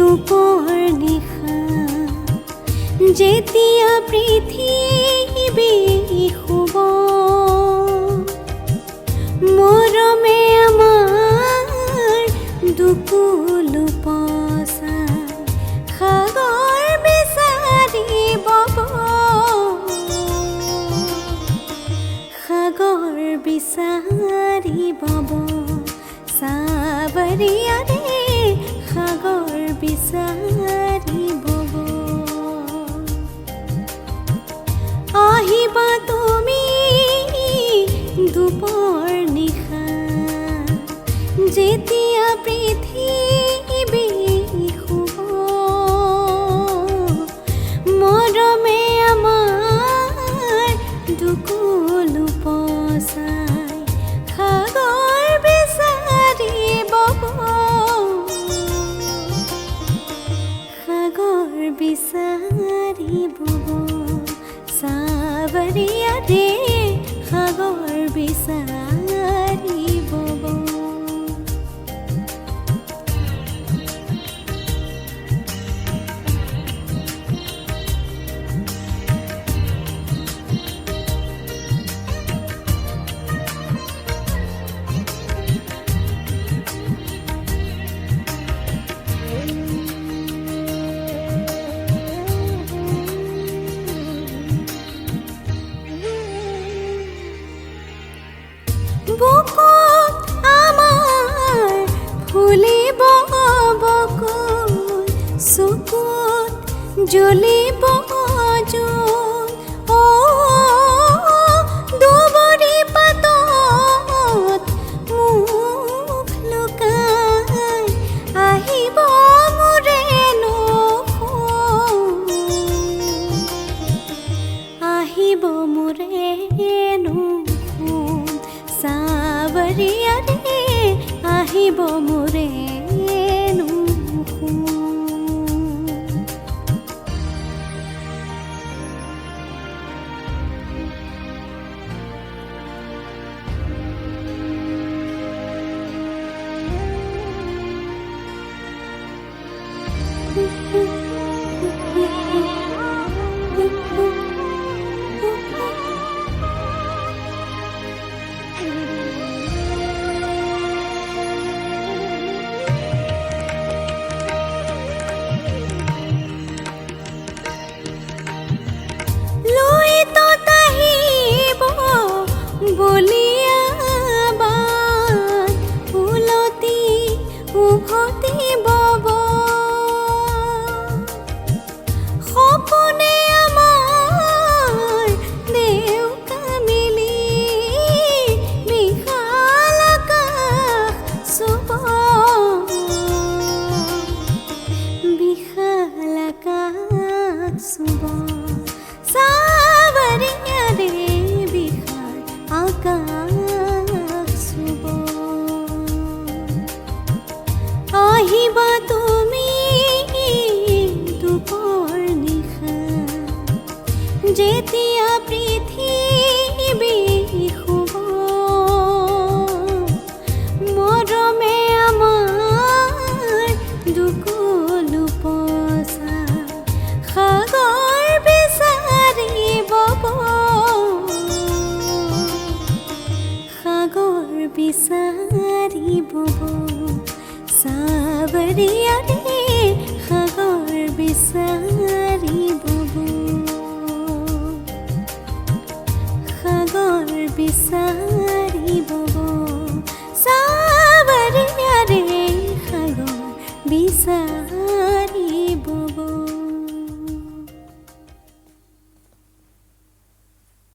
দুপৰ নিশা যেতিয়া পৃথিৱী শুব মৰমে আমাৰ দুকুলো পচাই সাগৰ বিচাৰি বব সাগৰ বিচাৰি বব সাৱৰিয়া ৰে সাগৰ বিচাৰি বব আহিবা তুমি দুপৰ নিশা যেতিয়া পৃথিৱী শুব মৰমে আমাৰ দুকুলো পচাই সাগৰ বিচাৰি বব সাগৰ বিচাৰি বব সাৱৰিয়া ৰে সাগৰ বিচাৰি বব বুকুত আমাৰ ফুলিব বকুল চকুত জ্বলিব জোন দুবৰি পাতত মুখ লুকাই আহিব মোৰেনো আহিব মোৰেনো সাৱৰিয়া ৰে আহিব মোৰেনো বলিয়াবান উলতি উভতি বব সপোনে আমাৰ দেউকা মিলি বিশাল আকাশ চুব বিশাল আকাশ চুব সাৱৰিয়া ৰে বিশাল আকাশ চুব আহিবা তুমি দুপৰ নিশা যেতিয়া পৃথিৱী শুব মৰমে আমাৰ দুকুলো পচাই সাগৰ বিচাৰি বব সাগৰ বিচাৰি বব সাৱৰিয়া ৰে সাগৰ বিচাৰি